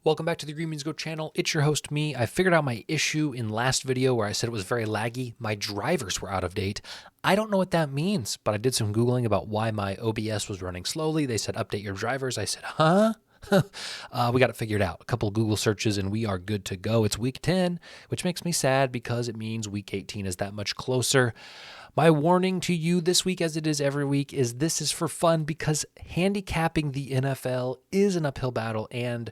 Welcome back to the Green Beans Go channel. It's your host, me. I figured out my issue in last video where I said it was very laggy. My drivers were out of date. I don't know what that means, but I did some Googling about why my OBS was running slowly. They said, update your drivers. I said, huh? We got it figured out. A couple of Google searches and we are good to go. It's week 10, which makes me sad because it means week 18 is that much closer. My warning to you this week, as it is every week, is this is for fun because handicapping the NFL is an uphill battle and,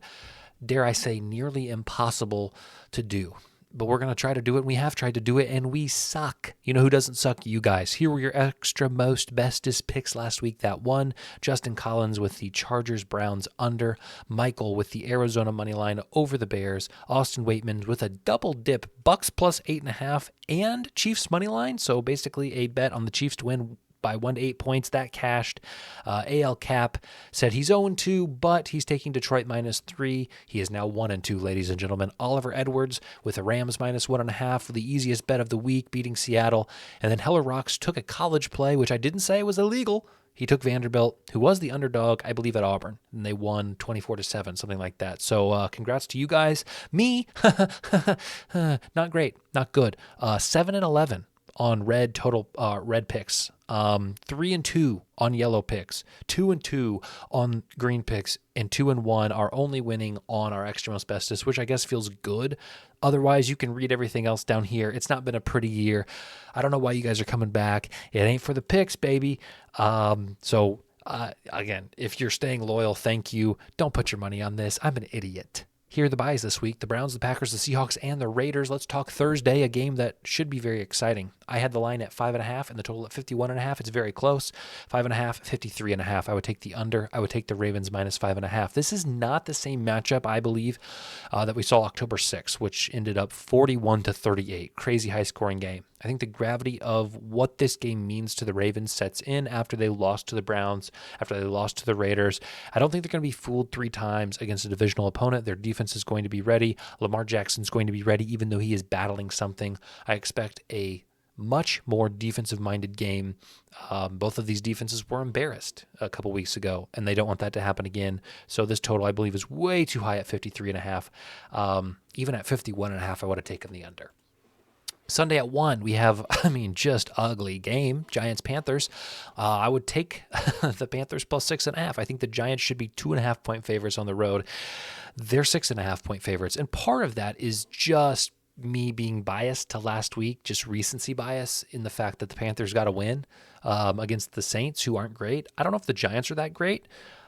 dare I say, nearly impossible to do. But we're going to try to do it. We have tried to do it, and we suck. You know who doesn't suck? You guys. Here were your extra most bestest picks last week. That one, Justin Collins with the Chargers-Browns under, Michael with the Arizona money line over the Bears, Austin Waitman with a double dip, Bucks plus 8.5, and Chiefs money line. So basically a bet on the Chiefs to win by 1 to 8 points. That cashed. AL Cap said he's 0-2, but he's taking Detroit -3. He is now 1-2, ladies and gentlemen. Oliver Edwards with the Rams -1.5, the easiest bet of the week, beating Seattle. And then Heller Rocks took a college play, which I didn't say was illegal. He took Vanderbilt, who was the underdog, I believe, at Auburn, and they won 24-7, something like that. So congrats to you guys. Me, not great, not good. 7-11 on red total red picks. 3-2 on yellow picks, 2-2 on green picks, and 2-1 are only winning on our extra most bestest, which I guess feels good. Otherwise, you can read everything else down here. It's not been a pretty year. I don't know why you guys are coming back. It ain't for the picks, baby. Again, if you're staying loyal, thank you. Don't put your money on this. I'm an idiot. Here are the buys this week: the Browns, the Packers, the Seahawks, and the Raiders. Let's talk Thursday, a game that should be very exciting. I had the line at 5.5 and the total at 51.5. It's very close. 5.5, 53.5. I would take the under. I would take the Ravens -5.5. This is not the same matchup, I believe, that we saw October 6th, which ended up 41-38. Crazy high-scoring game. I think the gravity of what this game means to the Ravens sets in after they lost to the Browns, after they lost to the Raiders. I don't think they're going to be fooled 3 times against a divisional opponent. Their defense is going to be ready. Lamar Jackson's going to be ready, even though he is battling something. I expect a much more defensive-minded game. Both of these defenses were embarrassed a couple weeks ago, and they don't want that to happen again. So this total, I believe, is way too high at 53.5. Even at 51.5, I would have taken the under. Sunday at 1, we have, just ugly game, Giants-Panthers. I would take the Panthers plus 6.5. I think the Giants should be 2.5-point favorites on the road. They're 6.5-point favorites, and part of that is just me being biased to last week, just recency bias in the fact that the Panthers got a win against the Saints, who aren't great. I don't know if the Giants are that great.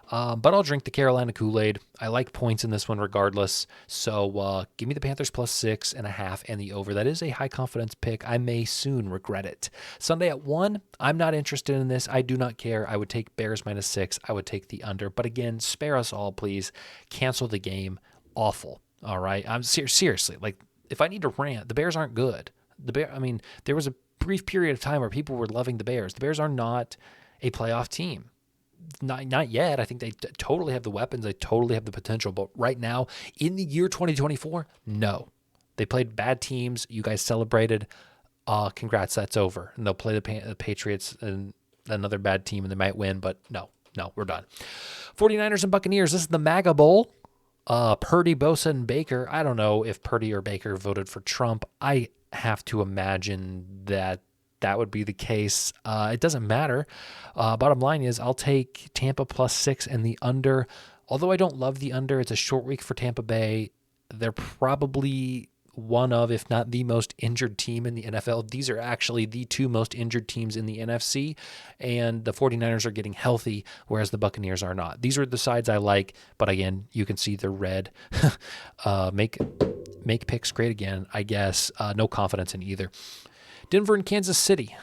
But I'll drink the Carolina Kool-Aid. I like points in this one regardless. So give me the Panthers plus 6.5 and the over. That is a high confidence pick. I may soon regret it. Sunday at 1, I'm not interested in this. I do not care. I would take Bears -6. I would take the under. But again, spare us all, please. Cancel the game. Awful. All right. I'm seriously, like, if I need to rant, the Bears aren't good. There was a brief period of time where people were loving the Bears. The Bears are not a playoff team. Not yet. I think they totally have the weapons. They totally have the potential. But right now, in the year 2024, no. They played bad teams. You guys celebrated. Congrats, that's over. And they'll play the Patriots and another bad team, and they might win. But no, we're done. 49ers and Buccaneers. This is the MAGA Bowl. Purdy, Bosa, and Baker. I don't know if Purdy or Baker voted for Trump. I have to imagine that would be the case. It doesn't matter. Bottom line is I'll take Tampa plus 6 and the under. Although I don't love the under, it's a short week for Tampa Bay. They're probably one of, if not the most injured team in the NFL. These are actually the 2 most injured teams in the NFC, and the 49ers are getting healthy, whereas the Buccaneers are not. These are the sides I like, but again, you can see they're red. Make picks great again, I guess. No confidence in either. Denver and Kansas City.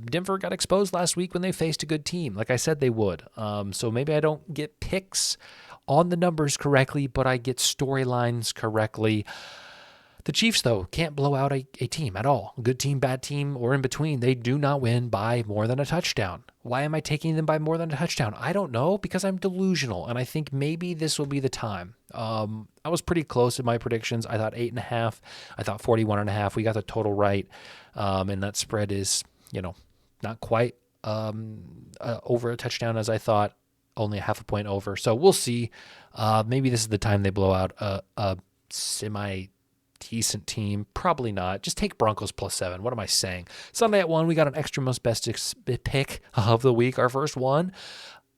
Denver got exposed last week when they faced a good team, like I said they would. So maybe I don't get picks on the numbers correctly, but I get storylines correctly. The Chiefs, though, can't blow out a team at all. Good team, bad team, or in between. They do not win by more than a touchdown. Why am I taking them by more than a touchdown? I don't know, because I'm delusional, and I think maybe this will be the time. I was pretty close in my predictions. I thought 8.5. I thought 41.5. We got the total right, and that spread is, not quite over a touchdown as I thought. only a half a point over. So we'll see. Maybe this is the time they blow out a semi-decent team. Probably not. Just take Broncos +7. What am I saying? Sunday at 1, we got an extra most best pick of the week, our first one.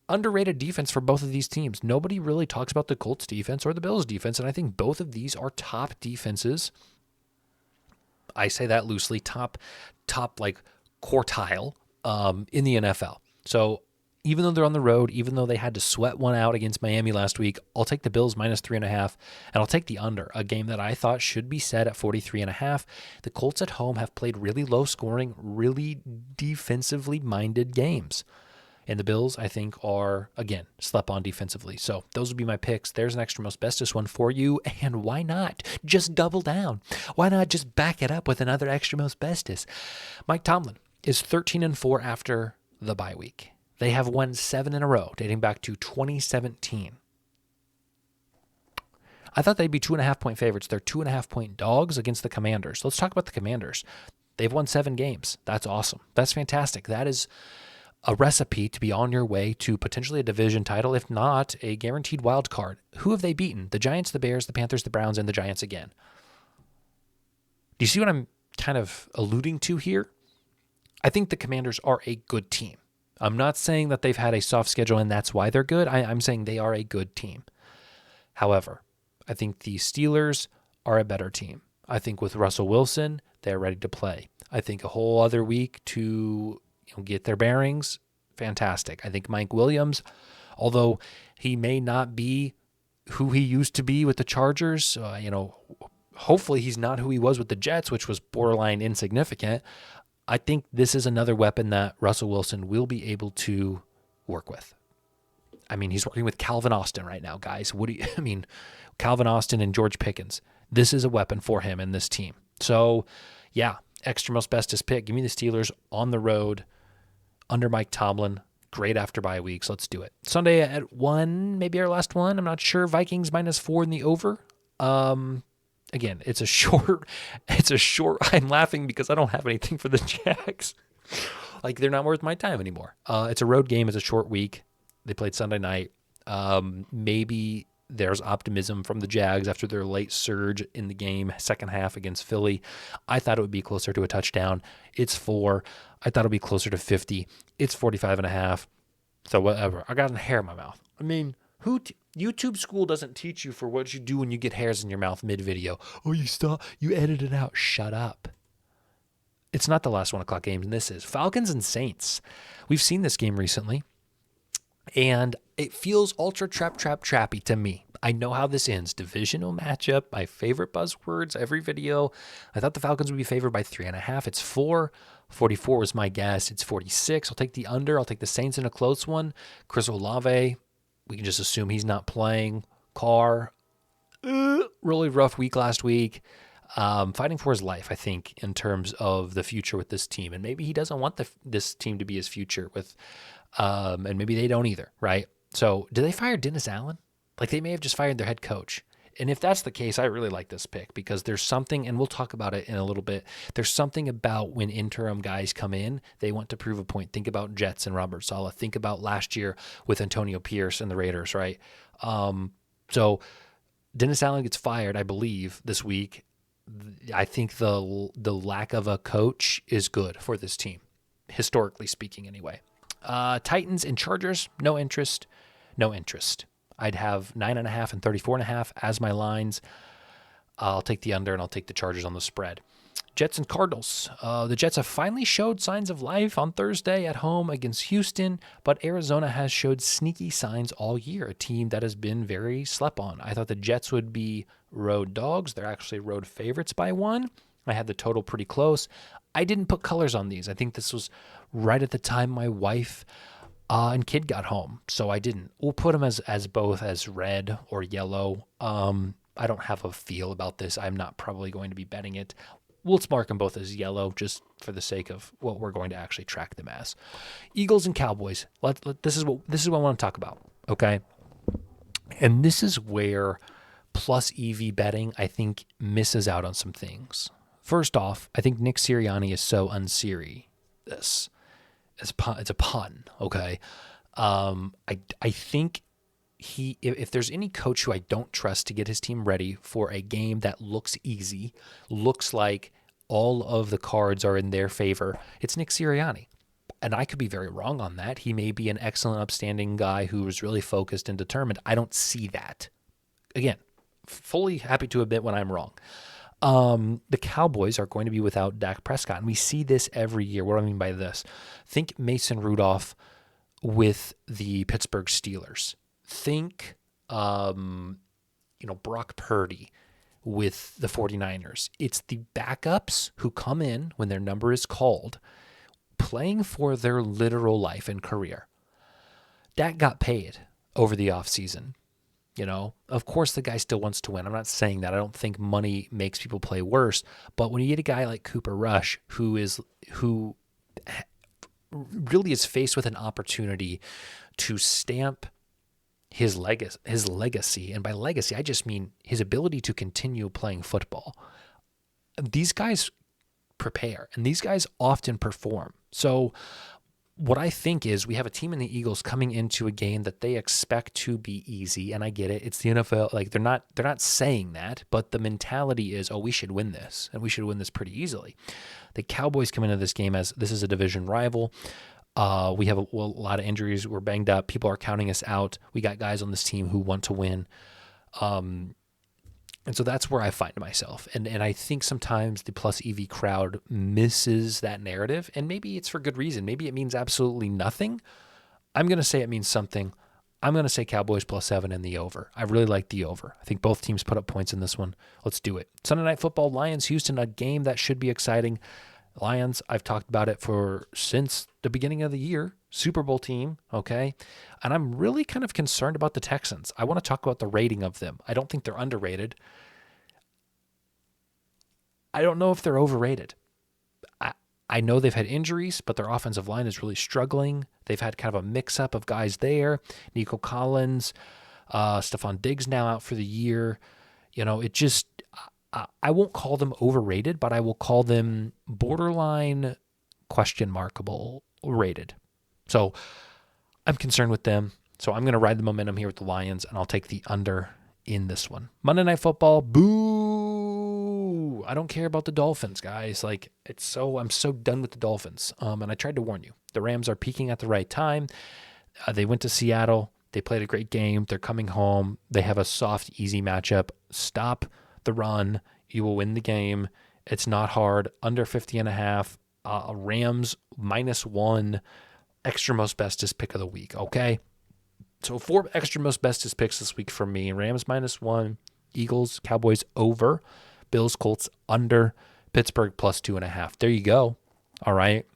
Underrated defense for both of these teams. Nobody really talks about the Colts defense or the Bills defense, and I think both of these are top defenses. I say that loosely, top like quartile in the NFL. So even though they're on the road, even though they had to sweat one out against Miami last week, I'll take the Bills -3.5, and I'll take the under, a game that I thought should be set at 43.5. The Colts at home have played really low scoring, really defensively minded games. And the Bills, I think, are, again, slept on defensively. So those would be my picks. There's an extra most bestest one for you. And why not just double down? Why not just back it up with another extra most bestest? Mike Tomlin is 13-4 after the bye week. They have won 7 in a row, dating back to 2017. I thought they'd be 2.5-point favorites. They're 2.5-point dogs against the Commanders. Let's talk about the Commanders. They've won 7 games. That's awesome. That's fantastic. That is a recipe to be on your way to potentially a division title, if not a guaranteed wild card. Who have they beaten? The Giants, the Bears, the Panthers, the Browns, and the Giants again. Do you see what I'm kind of alluding to here? I think the Commanders are a good team. I'm not saying that they've had a soft schedule and that's why they're good. I'm saying they are a good team. However, I think the Steelers are a better team. I think with Russell Wilson, they're ready to play. I think a whole other week to get their bearings, fantastic. I think Mike Williams, although he may not be who he used to be with the Chargers, hopefully he's not who he was with the Jets, which was borderline insignificant. I think this is another weapon that Russell Wilson will be able to work with. I mean, he's working with Calvin Austin right now, guys. Calvin Austin and George Pickens. This is a weapon for him in this team. So, yeah, extra most bestest pick. Give me the Steelers on the road under Mike Tomlin. Great after bye weeks. Let's do it. Sunday at 1, maybe our last one. I'm not sure. Vikings -4 in the over. Again, it's a short. I'm laughing because I don't have anything for the Jags. Like, they're not worth my time anymore. It's a road game. It's a short week. They played Sunday night. Maybe there's optimism from the Jags after their late surge in the game, second half against Philly. I thought it would be closer to a touchdown. It's 4. I thought it would be closer to 50. It's 45.5. So whatever. I got a hair in my mouth. I mean, YouTube school doesn't teach you for what you do when you get hairs in your mouth mid-video. Oh, you edit it out. Shut up. It's not the last 1 o'clock game, and this is Falcons and Saints. We've seen this game recently, and it feels ultra trappy to me. I know how this ends. Divisional matchup, my favorite buzzwords every video. I thought the Falcons would be favored by 3.5. It's 4. 44 was my guess. It's 46. I'll take the under. I'll take the Saints in a close one. Chris Olave, we can just assume he's not playing. Carr, really rough week last week. Fighting for his life, I think, in terms of the future with this team. And maybe he doesn't want this team to be his future with, and maybe they don't either, right? So did they fire Dennis Allen? Like, they may have just fired their head coach. And if that's the case, I really like this pick because there's something, and we'll talk about it in a little bit, there's something about when interim guys come in, they want to prove a point. Think about Jets and Robert Saleh. Think about last year with Antonio Pierce and the Raiders, right? So Dennis Allen gets fired, I believe, this week. I think the lack of a coach is good for this team, historically speaking anyway. Titans and Chargers, no interest. I'd have 9.5 and 34.5 as my lines. I'll take the under and I'll take the Chargers on the spread. Jets and Cardinals. The Jets have finally showed signs of life on Thursday at home against Houston, but Arizona has showed sneaky signs all year, a team that has been very slept on. I thought the Jets would be road dogs. They're actually road favorites by 1. I had the total pretty close. I didn't put colors on these. I think this was right at the time my wife and kid got home, so I didn't. We'll put them as both as red or yellow. I don't have a feel about this. I'm not probably going to be betting it. Let's mark them both as yellow just for the sake of what we're going to actually track them as. Eagles and Cowboys. This is what I want to talk about, okay? And this is where plus EV betting, I think, misses out on some things. First off, I think Nick Sirianni is so unserious. It's a pun, okay? I think if there's any coach who I don't trust to get his team ready for a game that looks easy, looks like all of the cards are in their favor, it's Nick Sirianni. And I could be very wrong on that. He may be an excellent, upstanding guy who is really focused and determined. I don't see that. Again, fully happy to admit when I'm wrong. The Cowboys are going to be without Dak Prescott, and we see this every year. What do I mean by this? Think Mason Rudolph with the Pittsburgh Steelers. Think, Brock Purdy with the 49ers. It's the backups who come in when their number is called, playing for their literal life and career. Dak got paid over the offseason. Of course the guy still wants to win. I'm not saying that. I don't think money makes people play worse. But when you get a guy like Cooper Rush, who really is faced with an opportunity to stamp his legacy, and by legacy, I just mean his ability to continue playing football. These guys prepare, and these guys often perform. So what I think is we have a team in the Eagles coming into a game that they expect to be easy, and I get it. It's the NFL. Like they're not saying that, but the mentality is, oh, we should win this, and we should win this pretty easily. The Cowboys come into this game as this is a division rival. We have a lot of injuries. We're banged up. People are counting us out. We got guys on this team who want to win. And so that's where I find myself. And I think sometimes the plus EV crowd misses that narrative, and maybe it's for good reason. Maybe it means absolutely nothing. I'm going to say it means something. I'm going to say Cowboys +7 and the over. I really like the over. I think both teams put up points in this one. Let's do it. Sunday Night Football, Lions, Houston, a game that should be exciting. Lions, I've talked about it since the beginning of the year. Super Bowl team, okay? And I'm really kind of concerned about the Texans. I want to talk about the rating of them. I don't think they're underrated. I don't know if they're overrated. I know they've had injuries, but their offensive line is really struggling. They've had kind of a mix-up of guys there. Nico Collins, Stephon Diggs now out for the year. It just... I won't call them overrated, but I will call them borderline question-markable rated. So I'm concerned with them. So I'm going to ride the momentum here with the Lions, and I'll take the under in this one. Monday Night Football, boo! I don't care about the Dolphins, guys. I'm so done with the Dolphins. And I tried to warn you. The Rams are peaking at the right time. They went to Seattle. They played a great game. They're coming home. They have a soft, easy matchup. Stop the run. You will win the game. It's not hard. Under 50.5. Rams -1. Extra most bestest pick of the week. Okay. So 4 extra most bestest picks this week for me. Rams -1. Eagles, Cowboys over. Bills, Colts under. Pittsburgh +2.5. There you go. All right.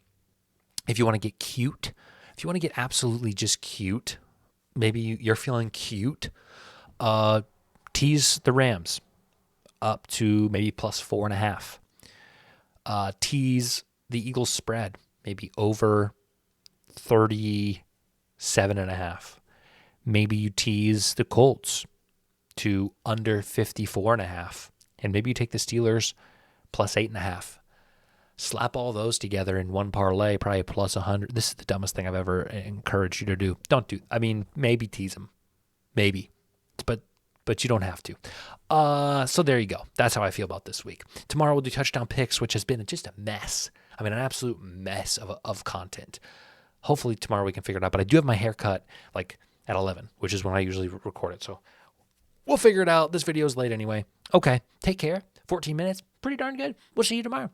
If you want to get cute, if you want to get absolutely just cute, maybe you're feeling cute, tease the Rams up to maybe +4.5. Tease the Eagles spread, maybe over 37.5. Maybe you tease the Colts to under 54.5. And maybe you take the Steelers +8.5. Slap all those together in one parlay, probably +100. This is the dumbest thing I've ever encouraged you to do. Maybe tease them. Maybe. But you don't have to. So there you go. That's how I feel about this week. Tomorrow we'll do touchdown picks, which has been just a mess. An absolute mess of content. Hopefully tomorrow we can figure it out. But I do have my haircut at 11, which is when I usually record it. So we'll figure it out. This video is late anyway. Okay. Take care. 14 minutes. Pretty darn good. We'll see you tomorrow.